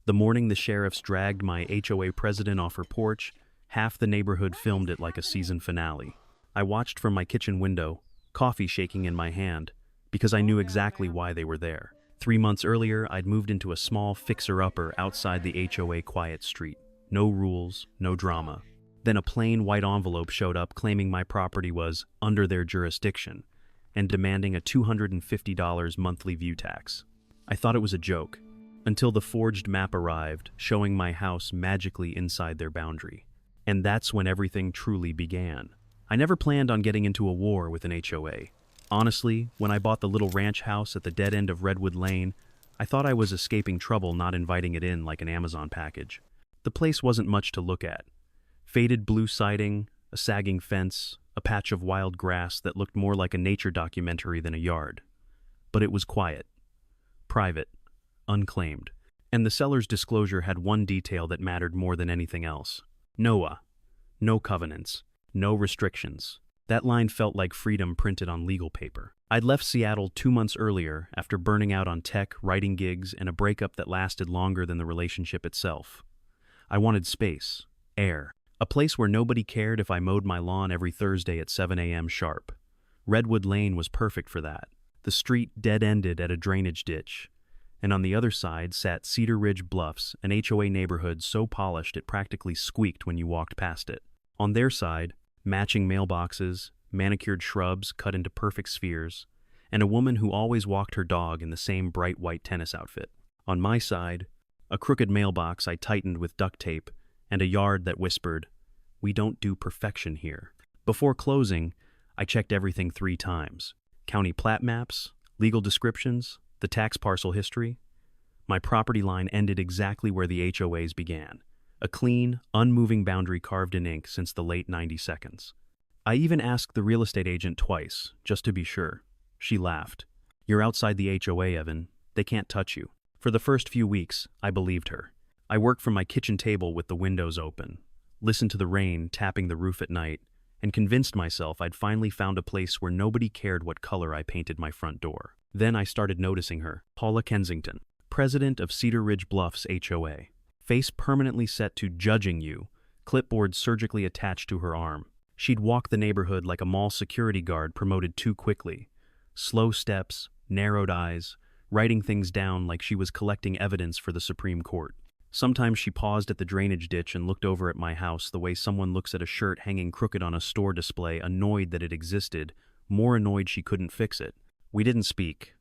The morning the sheriffs dragged my HOA president off her porch, half the neighborhood filmed it like a season finale. I watched from my kitchen window, coffee shaking in my hand, because I knew exactly why they were there. 3 months earlier, I'd moved into a small fixer-upper outside the HOA quiet street. No rules, no drama. Then a plain white envelope showed up claiming my property was under their jurisdiction and demanding a $250 monthly view tax. I thought it was a joke, until the forged map arrived, showing my house magically inside their boundary. And that's when everything truly began. I never planned on getting into a war with an HOA. Honestly, when I bought the little ranch house at the dead end of Redwood Lane, I thought I was escaping trouble, not inviting it in like an Amazon package. The place wasn't much to look at. Faded blue siding, a sagging fence, a patch of wild grass that looked more like a nature documentary than a yard. But it was quiet, private, unclaimed. And the seller's disclosure had one detail that mattered more than anything else. NOAA. No covenants. No restrictions. That line felt like freedom printed on legal paper. I'd left Seattle 2 months earlier after burning out on tech, writing gigs, and a breakup that lasted longer than the relationship itself. I wanted space, air, a place where nobody cared if I mowed my lawn every Thursday at 7 a.m. sharp. Redwood Lane was perfect for that. The street dead-ended at a drainage ditch, and on the other side sat Cedar Ridge Bluffs, an HOA neighborhood so polished it practically squeaked when you walked past it. On their side, matching mailboxes, manicured shrubs cut into perfect spheres, and a woman who always walked her dog in the same bright white tennis outfit. On my side, a crooked mailbox I tightened with duct tape, and a yard that whispered, "We don't do perfection here." Before closing, I checked everything 3 times. County plat maps, legal descriptions, the tax parcel history. My property line ended exactly where the HOAs began. A clean, unmoving boundary carved in ink since the late 90s. I even asked the real estate agent twice, just to be sure. She laughed. "You're outside the HOA, Evan. They can't touch you." For the first few weeks, I believed her. I worked from my kitchen table with the windows open, listened to the rain tapping the roof at night, and convinced myself I'd finally found a place where nobody cared what color I painted my front door. Then I started noticing her, Paula Kensington, president of Cedar Ridge Bluffs HOA. Face permanently set to "judging you," clipboard surgically attached to her arm. She'd walk the neighborhood like a mall security guard promoted too quickly. Slow steps, narrowed eyes, writing things down like she was collecting evidence for the Supreme Court. Sometimes she paused at the drainage ditch and looked over at my house the way someone looks at a shirt hanging crooked on a store display, annoyed that it existed, more annoyed she couldn't fix it. We didn't speak.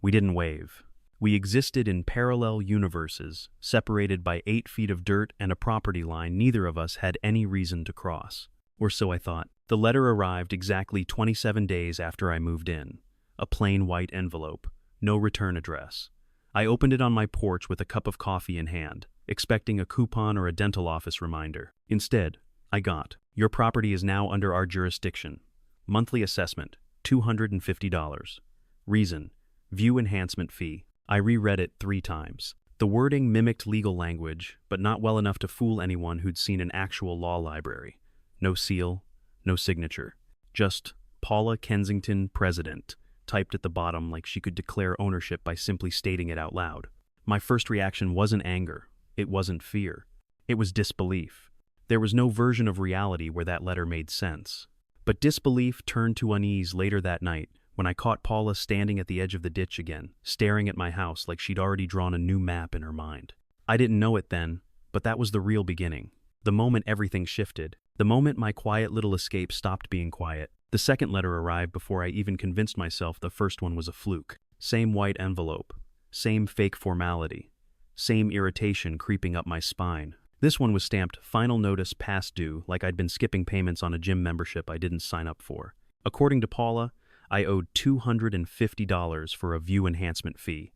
We didn't wave. We existed in parallel universes, separated by 8 feet of dirt and a property line neither of us had any reason to cross. Or so I thought. The letter arrived exactly 27 days after I moved in. A plain white envelope. No return address. I opened it on my porch with a cup of coffee in hand, expecting a coupon or a dental office reminder. Instead, I got, "Your property is now under our jurisdiction. Monthly assessment, $250. Reason, view enhancement fee." I reread it 3 times. The wording mimicked legal language, but not well enough to fool anyone who'd seen an actual law library. No seal, no signature. Just Paula Kensington, President, typed at the bottom like she could declare ownership by simply stating it out loud. My first reaction wasn't anger. It wasn't fear. It was disbelief. There was no version of reality where that letter made sense. But disbelief turned to unease later that night, when I caught Paula standing at the edge of the ditch again, staring at my house like she'd already drawn a new map in her mind. I didn't know it then, but that was the real beginning. The moment everything shifted. The moment my quiet little escape stopped being quiet. The second letter arrived before I even convinced myself the first one was a fluke. Same white envelope. Same fake formality. Same irritation creeping up my spine. This one was stamped "Final Notice Past Due," like I'd been skipping payments on a gym membership I didn't sign up for. According to Paula, I owed $250 for a view enhancement fee,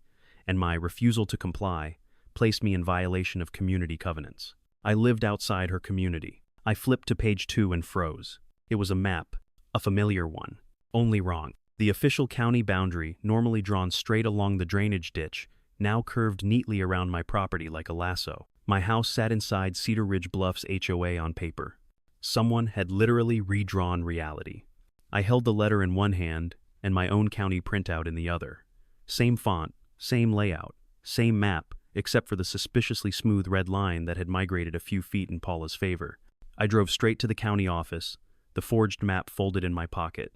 and my refusal to comply placed me in violation of community covenants. I lived outside her community. I flipped to page 2 and froze. It was a map, a familiar one, only wrong. The official county boundary, normally drawn straight along the drainage ditch, now curved neatly around my property like a lasso. My house sat inside Cedar Ridge Bluffs HOA on paper. Someone had literally redrawn reality. I held the letter in one hand and my own county printout in the other. Same font, same layout, same map, except for the suspiciously smooth red line that had migrated a few feet in Paula's favor. I drove straight to the county office, the forged map folded in my pocket.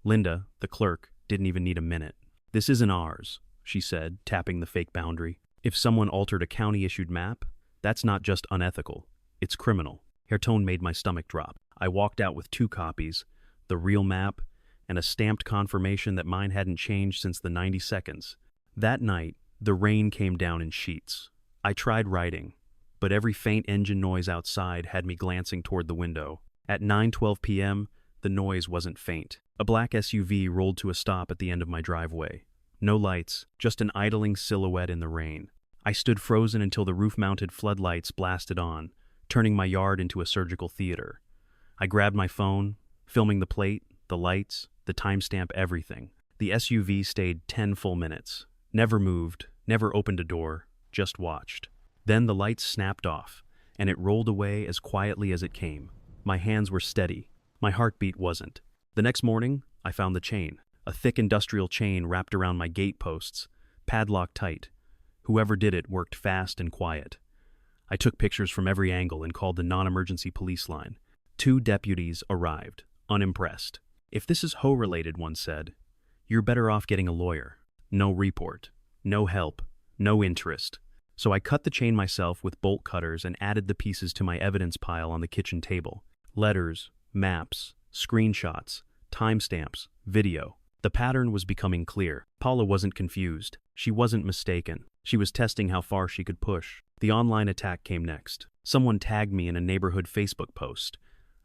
Linda, the clerk, didn't even need a minute. "This isn't ours," she said, tapping the fake boundary. "If someone altered a county-issued map, that's not just unethical, it's criminal." Her tone made my stomach drop. I walked out with 2 copies, the real map, and a stamped confirmation that mine hadn't changed since the 90 seconds. That night, the rain came down in sheets. I tried writing, but every faint engine noise outside had me glancing toward the window. At 9:12 p.m., the noise wasn't faint. A black SUV rolled to a stop at the end of my driveway. No lights, just an idling silhouette in the rain. I stood frozen until the roof-mounted floodlights blasted on, turning my yard into a surgical theater. I grabbed my phone, filming the plate, the lights, the timestamp, everything. The SUV stayed 10 full minutes. Never moved, never opened a door, just watched. Then the lights snapped off, and it rolled away as quietly as it came. My hands were steady. My heartbeat wasn't. The next morning, I found the chain. A thick industrial chain wrapped around my gate posts, padlocked tight. Whoever did it worked fast and quiet. I took pictures from every angle and called the non-emergency police line. 2 deputies arrived, unimpressed. "If this is Ho-related," one said, "you're better off getting a lawyer." No report, no help, no interest. So I cut the chain myself with bolt cutters and added the pieces to my evidence pile on the kitchen table. Letters, maps, screenshots, timestamps, video. The pattern was becoming clear. Paula wasn't confused. She wasn't mistaken. She was testing how far she could push. The online attack came next. Someone tagged me in a neighborhood Facebook post.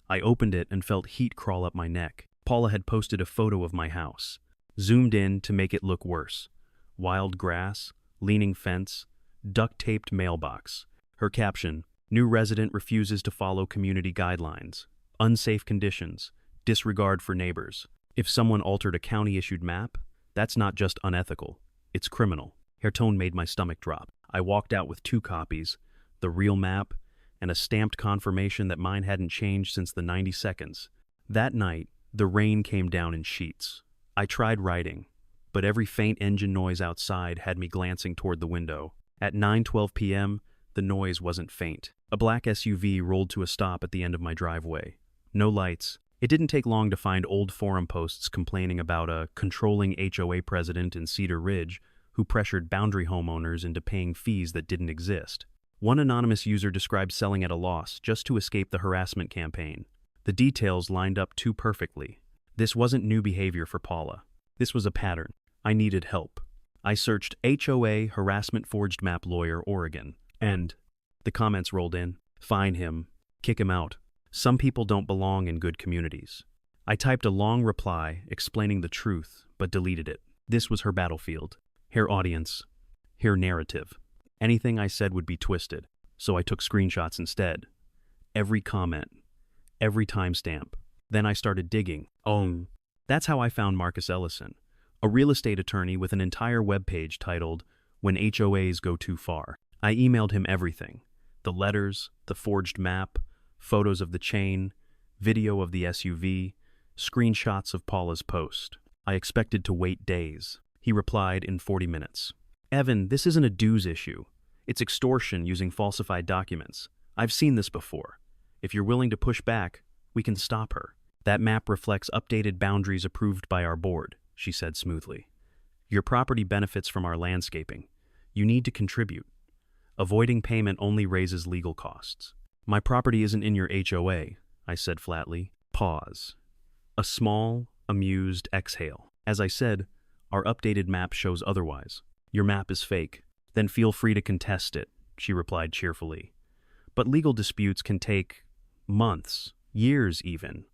I opened it and felt heat crawl up my neck. Paula had posted a photo of my house, zoomed in to make it look worse. Wild grass, leaning fence, duct-taped mailbox. Her caption, "New resident refuses to follow community guidelines. Unsafe conditions. Disregard for neighbors." If someone altered a county-issued map, that's not just unethical, it's criminal. Her tone made my stomach drop. I walked out with 2 copies, the real map, and a stamped confirmation that mine hadn't changed since the 90 seconds. That night, the rain came down in sheets. I tried writing, but every faint engine noise outside had me glancing toward the window. At 9:12 p.m., the noise wasn't faint. A black SUV rolled to a stop at the end of my driveway. No lights. It didn't take long to find old forum posts complaining about a controlling HOA president in Cedar Ridge who pressured boundary homeowners into paying fees that didn't exist. One anonymous user described selling at a loss just to escape the harassment campaign. The details lined up too perfectly. This wasn't new behavior for Paula. This was a pattern. I needed help. I searched HOA harassment forged map lawyer Oregon, and the comments rolled in. "Fine him. Kick him out. Some people don't belong in good communities." I typed a long reply explaining the truth, but deleted it. This was her battlefield, her audience, her narrative. Anything I said would be twisted, so I took screenshots instead. Every comment, every timestamp. Then I started digging. That's how I found Marcus Ellison, a real estate attorney with an entire webpage titled "When HOAs Go Too Far." I emailed him everything: the letters, the forged map, photos of the chain, video of the SUV, screenshots of Paula's post. I expected to wait days. He replied in 40 minutes. "Evan, this isn't a dues issue. It's extortion using falsified documents. I've seen this before. If you're willing to push back, we can stop her." "That map reflects updated boundaries approved by our board," she said smoothly. "Your property benefits from our landscaping. You need to contribute. Avoiding payment only raises legal costs." "My property isn't in your HOA," I said flatly. Pause. A small, amused exhale. "As I said, our updated map shows otherwise. Your map is fake. Then feel free to contest it," she replied cheerfully. "But legal disputes can take months, years even.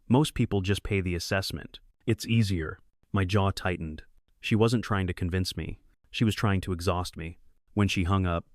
Most people just pay the assessment. It's easier." My jaw tightened. She wasn't trying to convince me. She was trying to exhaust me. When she hung up,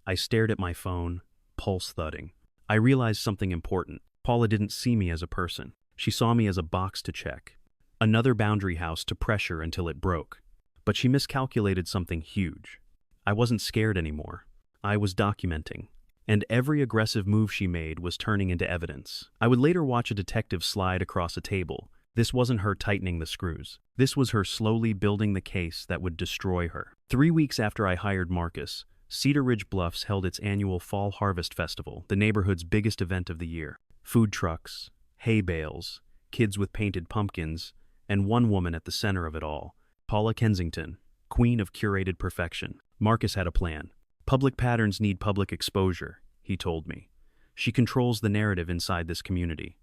I stared at my phone, pulse thudding. I realized something important. Paula didn't see me as a person. She saw me as a box to check. Another boundary house to pressure until it broke. But she miscalculated something huge. I wasn't scared anymore. I was documenting. And every aggressive move she made was turning into evidence. I would later watch a detective slide across a table. This wasn't her tightening the screws. This was her slowly building the case that would destroy her. 3 weeks after I hired Marcus, Cedar Ridge Bluffs held its annual Fall Harvest Festival, the neighborhood's biggest event of the year. Food trucks, hay bales, kids with painted pumpkins, and one woman at the center of it all, Paula Kensington, queen of curated perfection. Marcus had a plan. Public patterns need public exposure, he told me. She controls the narrative inside this community.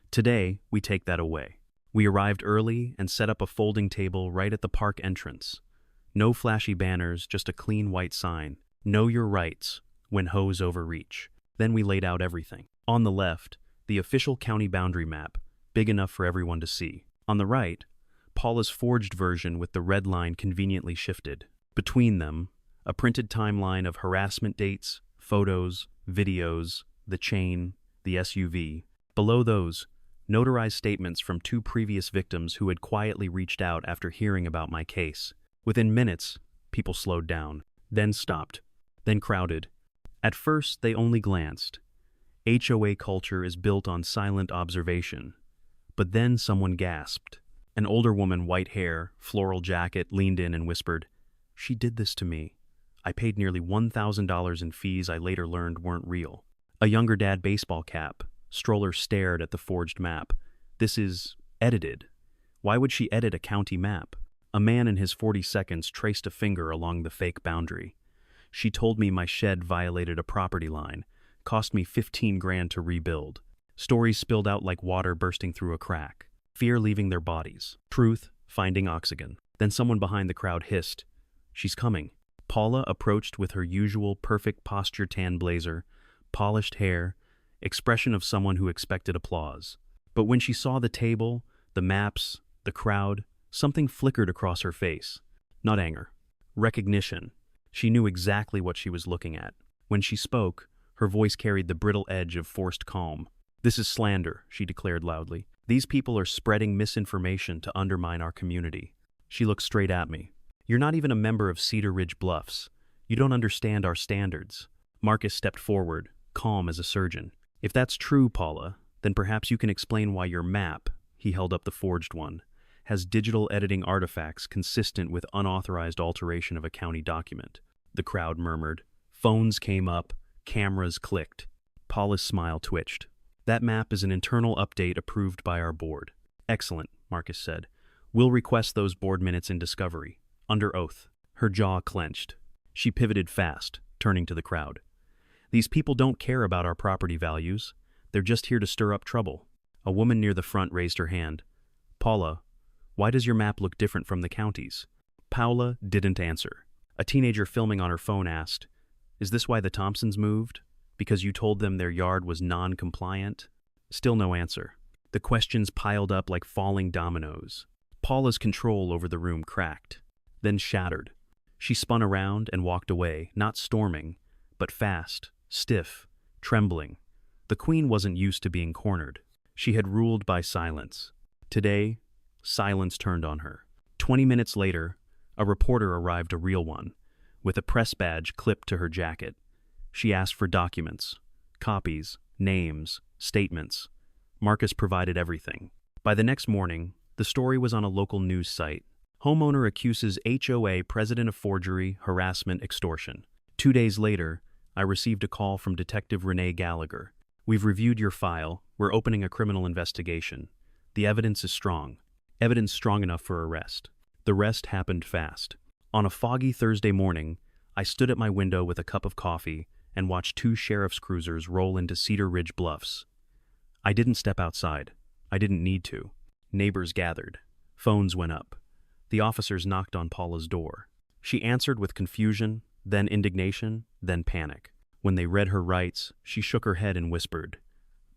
Today, we take that away. We arrived early and set up a folding table right at the park entrance. No flashy banners, just a clean white sign. Know your rights when hoes overreach. Then we laid out everything. On the left, the official county boundary map, big enough for everyone to see. On the right, Paula's forged version with the red line conveniently shifted. Between them, a printed timeline of harassment dates, photos, videos, the chain, the SUV. Below those, notarized statements from 2 previous victims who had quietly reached out after hearing about my case. Within minutes, people slowed down, then stopped, then crowded. At first, they only glanced. HOA culture is built on silent observation. But then someone gasped. An older woman, white hair, floral jacket, leaned in and whispered, "She did this to me. I paid nearly $1,000 in fees I later learned weren't real." A younger dad, baseball cap, stroller, stared at the forged map. "This is edited. Why would she edit a county map?" A man in his 40 traced a finger along the fake boundary. "She told me my shed violated a property line. Cost me 15 grand to rebuild." Stories spilled out like water bursting through a crack. Fear leaving their bodies. Truth finding oxygen. Then someone behind the crowd hissed, "She's coming." Paula approached with her usual perfect posture, tan blazer, polished hair, expression of someone who expected applause. But when she saw the table, the maps, the crowd, something flickered across her face. Not anger. Recognition. She knew exactly what she was looking at. When she spoke, her voice carried the brittle edge of forced calm. "This is slander," she declared loudly. "These people are spreading misinformation to undermine our community." She looked straight at me. "You're not even a member of Cedar Ridge Bluffs. You don't understand our standards." Marcus stepped forward, calm as a surgeon. "If that's true, Paula, then perhaps you can explain why your map," he held up the forged one, "has digital editing artifacts consistent with unauthorized alteration of a county document." The crowd murmured. Phones came up, cameras clicked. Paula's smile twitched. "That map is an internal update approved by our board." "Excellent," Marcus said. "We'll request those board minutes in discovery, under oath." Her jaw clenched. She pivoted fast, turning to the crowd. "These people don't care about our property values. They're just here to stir up trouble." A woman near the front raised her hand. "Paula, why does your map look different from the county's?" Paula didn't answer. A teenager filming on her phone asked, "Is this why the Thompsons moved? Because you told them their yard was non-compliant?" Still no answer. The questions piled up like falling dominoes. Paula's control over the room cracked, then shattered. She spun around and walked away, not storming, but fast, stiff, trembling. The queen wasn't used to being cornered. She had ruled by silence. Today, silence turned on her. 20 minutes later, a reporter arrived, a real one, with a press badge clipped to her jacket. She asked for documents, copies, names, statements. Marcus provided everything. By the next morning, the story was on a local news site. Homeowner accuses HOA president of forgery, harassment, extortion. 2 days later, I received a call from Detective Renee Gallagher. "We've reviewed your file. We're opening a criminal investigation. The evidence is strong. Evidence strong enough for arrest." The rest happened fast. On a foggy Thursday morning, I stood at my window with a cup of coffee and watched 2 sheriff's cruisers roll into Cedar Ridge Bluffs. I didn't step outside. I didn't need to. Neighbors gathered. Phones went up. The officers knocked on Paula's door. She answered with confusion, then indignation, then panic. When they read her rights, she shook her head and whispered,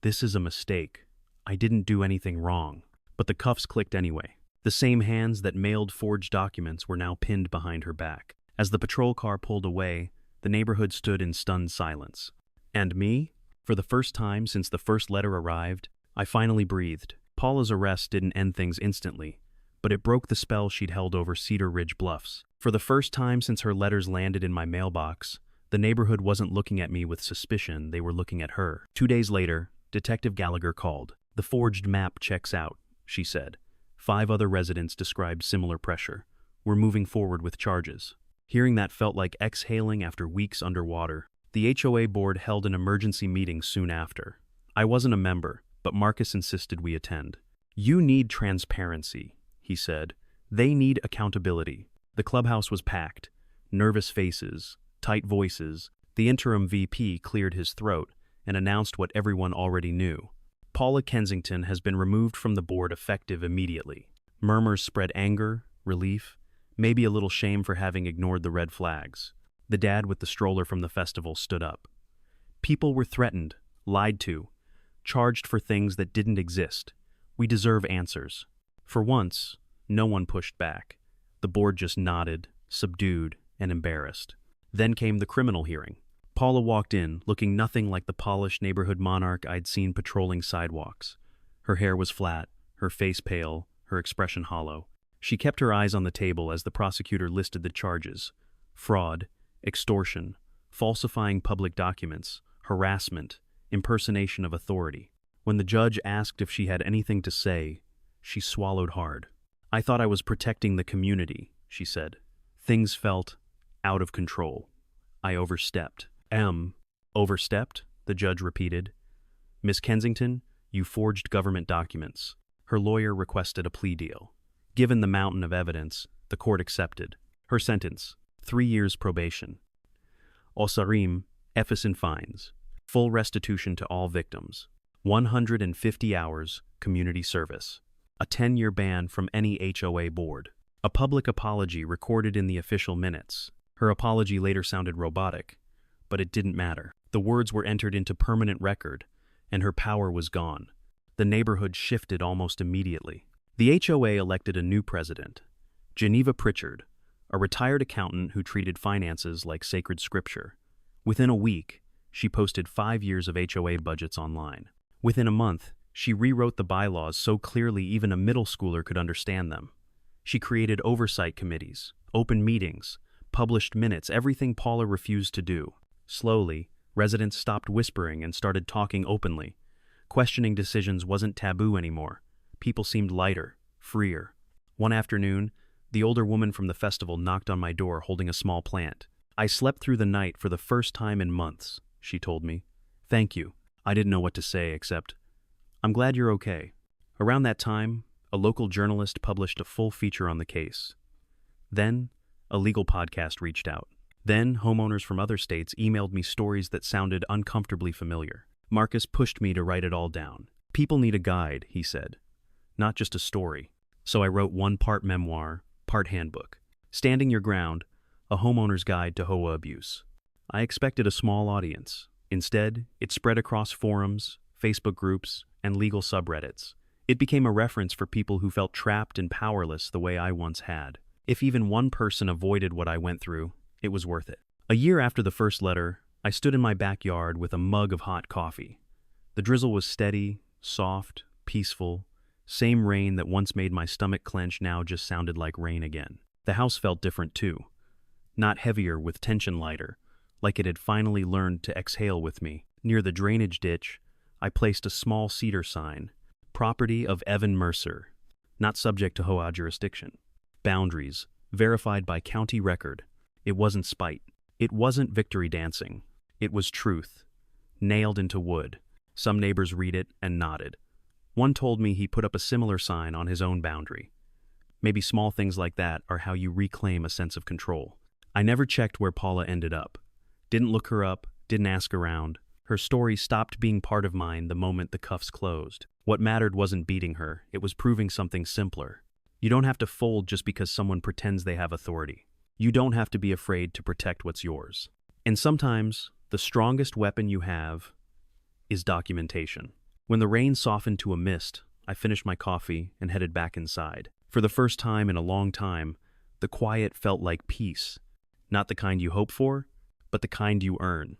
"This is a mistake. I didn't do anything wrong." But the cuffs clicked anyway. The same hands that mailed forged documents were now pinned behind her back. As the patrol car pulled away, the neighborhood stood in stunned silence. And me? For the first time since the first letter arrived, I finally breathed. Paula's arrest didn't end things instantly, but it broke the spell she'd held over Cedar Ridge Bluffs. For the first time since her letters landed in my mailbox, the neighborhood wasn't looking at me with suspicion, they were looking at her. 2 days later, Detective Gallagher called. "The forged map checks out," she said. 5 other residents described similar pressure. "We're moving forward with charges." Hearing that felt like exhaling after weeks underwater. The HOA board held an emergency meeting soon after. I wasn't a member, but Marcus insisted we attend. "You need transparency," he said. "They need accountability." The clubhouse was packed. Nervous faces, tight voices. The interim VP cleared his throat and announced what everyone already knew. Paula Kensington has been removed from the board effective immediately. Murmurs spread anger, relief, maybe a little shame for having ignored the red flags. The dad with the stroller from the festival stood up. People were threatened, lied to, charged for things that didn't exist. We deserve answers. For once, no one pushed back. The board just nodded, subdued, and embarrassed. Then came the criminal hearing. Paula walked in, looking nothing like the polished neighborhood monarch I'd seen patrolling sidewalks. Her hair was flat, her face pale, her expression hollow. She kept her eyes on the table as the prosecutor listed the charges: fraud, extortion, falsifying public documents, harassment, impersonation of authority. When the judge asked if she had anything to say, she swallowed hard. "I thought I was protecting the community," she said. "Things felt out of control. I overstepped." Overstepped?" the judge repeated. "Miss Kensington, you forged government documents." Her lawyer requested a plea deal. Given the mountain of evidence, the court accepted. Her sentence: 3 years probation. Osarim, Ephesin fines. Full restitution to all victims. 150 hours community service. A 10-year ban from any HOA board. A public apology recorded in the official minutes. Her apology later sounded robotic, but it didn't matter. The words were entered into permanent record, and her power was gone. The neighborhood shifted almost immediately. The HOA elected a new president, Geneva Pritchard, a retired accountant who treated finances like sacred scripture. Within a week, she posted 5 years of HOA budgets online. Within a month, she rewrote the bylaws so clearly even a middle schooler could understand them. She created oversight committees, open meetings, published minutes, everything Paula refused to do. Slowly, residents stopped whispering and started talking openly. Questioning decisions wasn't taboo anymore. People seemed lighter, freer. One afternoon, the older woman from the festival knocked on my door holding a small plant. "I slept through the night for the first time in months," she told me. "Thank you." I didn't know what to say except, "I'm glad you're okay." Around that time, a local journalist published a full feature on the case. Then, a legal podcast reached out. Then, homeowners from other states emailed me stories that sounded uncomfortably familiar. Marcus pushed me to write it all down. "People need a guide," he said, "not just a story." So I wrote one part memoir, part handbook. Standing Your Ground, a homeowner's guide to HOA abuse. I expected a small audience. Instead, it spread across forums, Facebook groups, and legal subreddits. It became a reference for people who felt trapped and powerless the way I once had. If even one person avoided what I went through, it was worth it. A year after the first letter, I stood in my backyard with a mug of hot coffee. The drizzle was steady, soft, peaceful. Same rain that once made my stomach clench now just sounded like rain again. The house felt different too. Not heavier, with tension lighter, like it had finally learned to exhale with me. Near the drainage ditch, I placed a small cedar sign. Property of Evan Mercer. Not subject to HOA jurisdiction. Boundaries, verified by county record. It wasn't spite. It wasn't victory dancing. It was truth. Nailed into wood. Some neighbors read it and nodded. One told me he put up a similar sign on his own boundary. Maybe small things like that are how you reclaim a sense of control. I never checked where Paula ended up. Didn't look her up, didn't ask around. Her story stopped being part of mine the moment the cuffs closed. What mattered wasn't beating her, it was proving something simpler. You don't have to fold just because someone pretends they have authority. You don't have to be afraid to protect what's yours. And sometimes, the strongest weapon you have is documentation. When the rain softened to a mist, I finished my coffee and headed back inside. For the first time in a long time, the quiet felt like peace. Not the kind you hope for, but the kind you earn.